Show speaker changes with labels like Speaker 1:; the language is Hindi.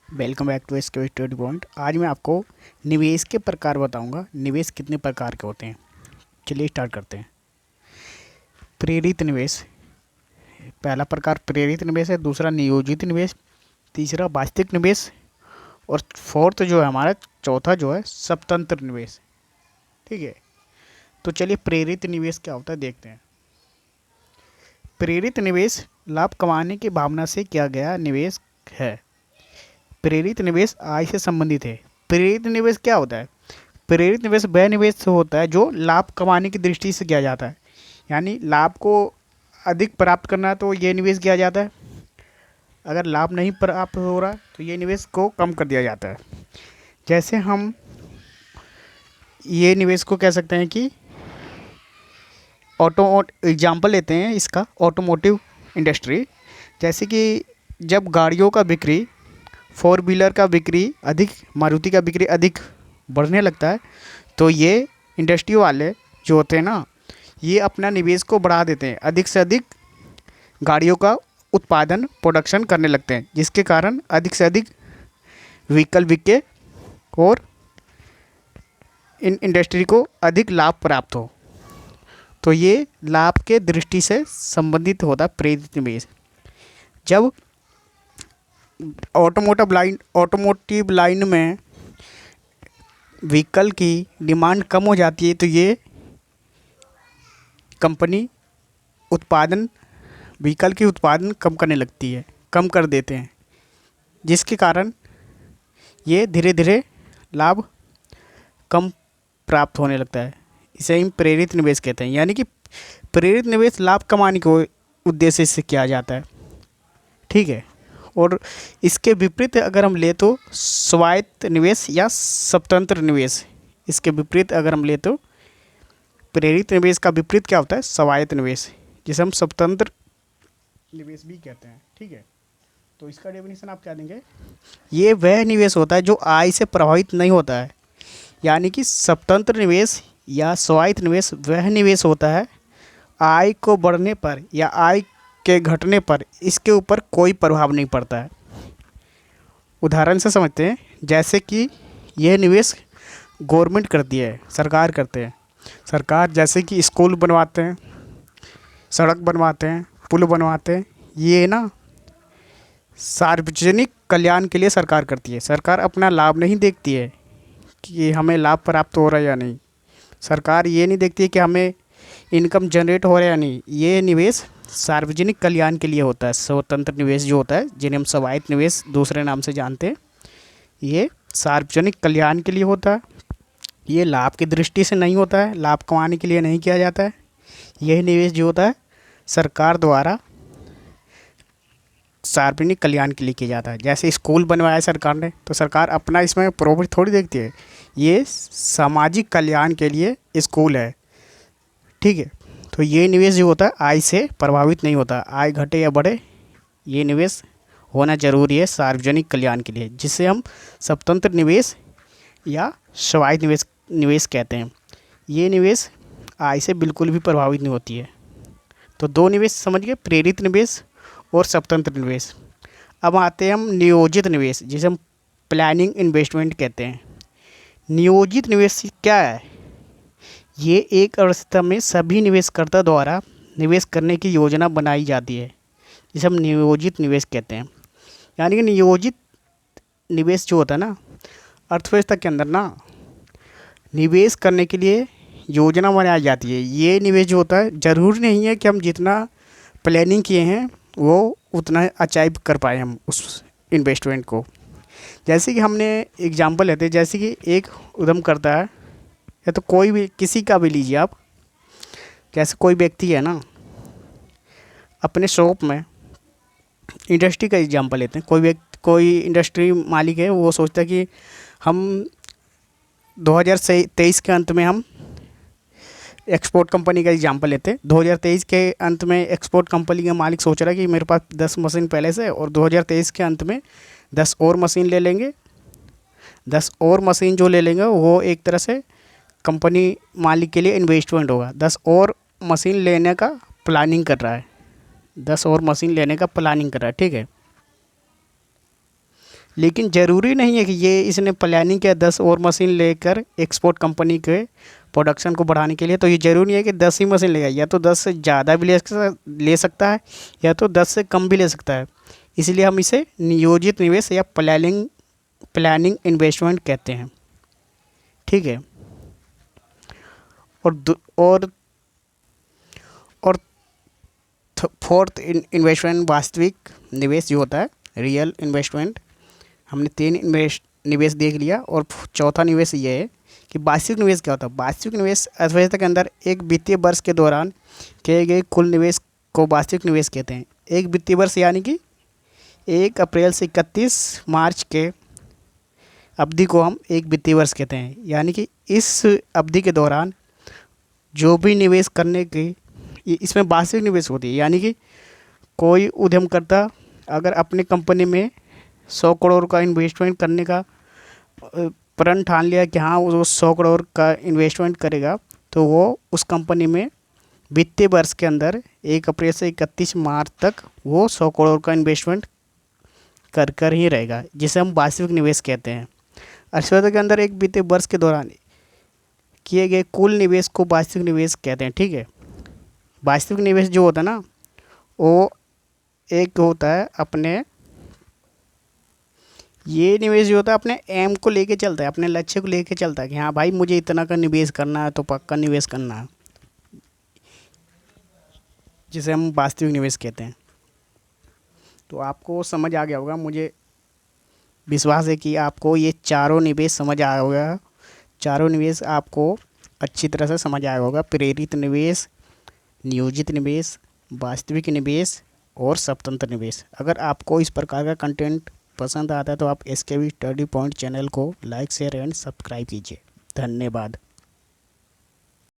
Speaker 1: Welcome back to SK study point. आज मैं आपको निवेश के प्रकार बताऊंगा। निवेश कितने प्रकार के होते हैं, चलिए स्टार्ट करते हैं। प्रेरित निवेश, पहला प्रकार प्रेरित निवेश है। दूसरा नियोजित निवेश, तीसरा वास्तविक निवेश और फोर्थ जो है हमारा चौथा जो है स्वतंत्र निवेश। ठीक है, तो चलिए प्रेरित निवेश क्या होता है देखते हैं। प्रेरित निवेश लाभ कमाने की भावना से किया गया निवेश है। प्रेरित निवेश आय से संबंधित है। प्रेरित निवेश क्या होता है? प्रेरित निवेश वह निवेश होता है जो लाभ कमाने की दृष्टि से किया जाता है, यानी लाभ को अधिक प्राप्त करना है तो ये निवेश किया जाता है। अगर लाभ नहीं प्राप्त हो रहा तो ये निवेश को कम कर दिया जाता है। जैसे हम ये निवेश को कह सकते हैं कि एग्जाम्पल लेते हैं इसका, ऑटोमोटिव इंडस्ट्री। जैसे कि जब गाड़ियों का बिक्री, फोर व्हीलर का बिक्री अधिक, मारुति का बिक्री अधिक बढ़ने लगता है तो ये इंडस्ट्री वाले जो होते हैं ना, ये अपना निवेश को बढ़ा देते हैं, अधिक से अधिक गाड़ियों का उत्पादन, प्रोडक्शन करने लगते हैं, जिसके कारण अधिक से अधिक व्हीकल बिके और इन इंडस्ट्री को अधिक लाभ प्राप्त हो। तो ये लाभ के दृष्टि से संबंधित होता है प्रेरित निवेश। जब ऑटोमोटिव लाइन में व्हीकल की डिमांड कम हो जाती है तो ये कंपनी व्हीकल की उत्पादन कम करने लगती है, कम कर देते हैं, जिसके कारण ये धीरे धीरे लाभ कम प्राप्त होने लगता है। इसे हम प्रेरित निवेश कहते हैं। यानी कि प्रेरित निवेश लाभ कमाने के उद्देश्य से किया जाता है। ठीक है, और इसके विपरीत अगर हम ले तो स्वायत्त निवेश या स्वतंत्र निवेश। इसके विपरीत अगर हम ले तो प्रेरित निवेश का विपरीत क्या होता है? स्वायत्त निवेश, जिसे हम स्वतंत्र निवेश भी कहते हैं। ठीक है, तो इसका डेफिनेशन आप क्या देंगे? ये वह निवेश होता है जो आय से प्रभावित नहीं होता है। यानी कि स्वतंत्र निवेश या स्वायत्त निवेश वह निवेश होता है आय को बढ़ने पर या आय के घटने पर इसके ऊपर कोई प्रभाव नहीं पड़ता है। उदाहरण से समझते हैं, जैसे कि यह निवेश गवर्नमेंट करती है, सरकार करते हैं। सरकार जैसे कि स्कूल बनवाते हैं, सड़क बनवाते हैं, पुल बनवाते हैं, ये ना सार्वजनिक कल्याण के लिए सरकार करती है। सरकार अपना लाभ नहीं देखती है कि हमें लाभ प्राप्त हो रहा है या नहीं। सरकार ये नहीं देखती है कि हमें इनकम जनरेट हो रहा है या नहीं। ये निवेश सार्वजनिक कल्याण के लिए होता है। स्वतंत्र निवेश जो होता है, जिन्हें हम स्वायत्त निवेश दूसरे नाम से जानते हैं, ये सार्वजनिक कल्याण के लिए होता है। ये लाभ की दृष्टि से नहीं होता है, लाभ कमाने के लिए नहीं किया जाता है। यह निवेश जो होता है सरकार द्वारा सार्वजनिक कल्याण के लिए किया जाता है। जैसे स्कूल बनवाया सरकार ने, तो सरकार अपना इसमें प्रॉफिट थोड़ी देखती है, ये सामाजिक कल्याण के लिए स्कूल है। ठीक है, तो ये निवेश जो होता है आय से प्रभावित नहीं होता। आय घटे या बढ़े, ये निवेश होना जरूरी है सार्वजनिक कल्याण के लिए, जिसे हम स्वतंत्र निवेश या स्वायत्त निवेश कहते हैं। ये निवेश आय से बिल्कुल भी प्रभावित नहीं होती है। तो दो निवेश समझ गए, प्रेरित निवेश और स्वतंत्र निवेश। अब आते हैं हम नियोजित निवेश, जिसे हम प्लानिंग इन्वेस्टमेंट कहते हैं। नियोजित निवेश क्या है? ये एक अर्थव्यवस्था में सभी निवेशकर्ता द्वारा निवेश करने की योजना बनाई जाती है, जिसे हम नियोजित निवेश कहते हैं। यानी कि नियोजित निवेश जो होता है ना, अर्थव्यवस्था के अंदर ना निवेश करने के लिए योजना बनाई जाती है। ये निवेश जो होता है, ज़रूरी नहीं है कि हम जितना प्लानिंग किए हैं वो उतना अचीव कर पाए हम उस इन्वेस्टमेंट को। जैसे कि हमने एग्जांपल लेते हैं, जैसे कि एक उद्यम करता है, या तो कोई भी, किसी का भी लीजिए आप। जैसे कोई व्यक्ति है ना, अपने शॉप में, इंडस्ट्री का एग्जांपल लेते हैं, कोई इंडस्ट्री मालिक है, वो सोचता है कि हम 2023 के अंत में हम एक्सपोर्ट कंपनी का एग्जांपल लेते हैं। 2023 के अंत में एक्सपोर्ट कंपनी का मालिक सोच रहा है कि मेरे पास 10 मशीन पहले से, और 2023 के अंत में 10 और मशीन ले लेंगे। 10 और मशीन जो ले लेंगे वो एक तरह से कंपनी मालिक के लिए इन्वेस्टमेंट होगा। 10 और मशीन लेने का प्लानिंग कर रहा है, 10 और मशीन लेने का प्लानिंग कर रहा है। ठीक है, लेकिन ज़रूरी नहीं है कि ये इसने प्लानिंग किया 10 और मशीन लेकर एक्सपोर्ट कंपनी के प्रोडक्शन को बढ़ाने के लिए, तो ये ज़रूरी नहीं है कि 10 ही मशीन लेगा, या तो 10 से ज़्यादा भी ले सकता है, या तो 10 से कम भी ले सकता है। इसलिए हम इसे नियोजित निवेश या प्लानिंग इन्वेस्टमेंट कहते हैं। ठीक है। और फोर्थ इन्वेस्टमेंट वास्तविक निवेश जो होता है, रियल इन्वेस्टमेंट। हमने 3 निवेश देख लिया, और चौथा निवेश ये है कि वास्तविक निवेश क्या होता है। वास्तविक निवेश अर्थव्यवस्था के अंदर एक वित्तीय वर्ष के दौरान किए गए कुल निवेश को वास्तविक निवेश कहते हैं। एक वित्तीय वर्ष यानी कि 1 अप्रैल से 31 मार्च के अवधि को हम एक वित्तीय वर्ष कहते हैं। यानी कि इस अवधि के दौरान जो भी निवेश करने की, इसमें वास्तविक निवेश होती है। यानी कि कोई उद्यमकर्ता अगर अपनी कंपनी में 100 करोड़ का इन्वेस्टमेंट करने का प्रण ठान लिया कि हाँ वो 100 करोड़ का इन्वेस्टमेंट करेगा, तो वो उस कंपनी में वित्तीय वर्ष के अंदर 1 अप्रैल से 31 मार्च तक वो 100 करोड़ का इन्वेस्टमेंट कर ही रहेगा, जिसे हम वास्तविक निवेश कहते हैं। अर्थव्यवस्था के अंदर एक वित्तीय वर्ष के दौरान किए गए कुल निवेश को वास्तविक निवेश कहते हैं। ठीक है। वास्तविक निवेश जो होता है ना, वो एक होता है अपने, ये निवेश जो होता है अपने एम को लेके चलता है, अपने लक्ष्य को लेके चलता है कि हाँ भाई मुझे इतना का निवेश करना है, तो पक्का निवेश करना है, जिसे हम वास्तविक निवेश कहते हैं। तो आपको समझ आ गया होगा, मुझे विश्वास है कि आपको ये चारों निवेश समझ आया होगा। चारों निवेश आपको अच्छी तरह से समझ आया होगा। प्रेरित निवेश, नियोजित निवेश, वास्तविक निवेश और स्वतंत्र निवेश। अगर आपको इस प्रकार का कंटेंट पसंद आता है तो आप SKB स्टडी पॉइंट चैनल को लाइक, शेयर एंड सब्सक्राइब कीजिए। धन्यवाद।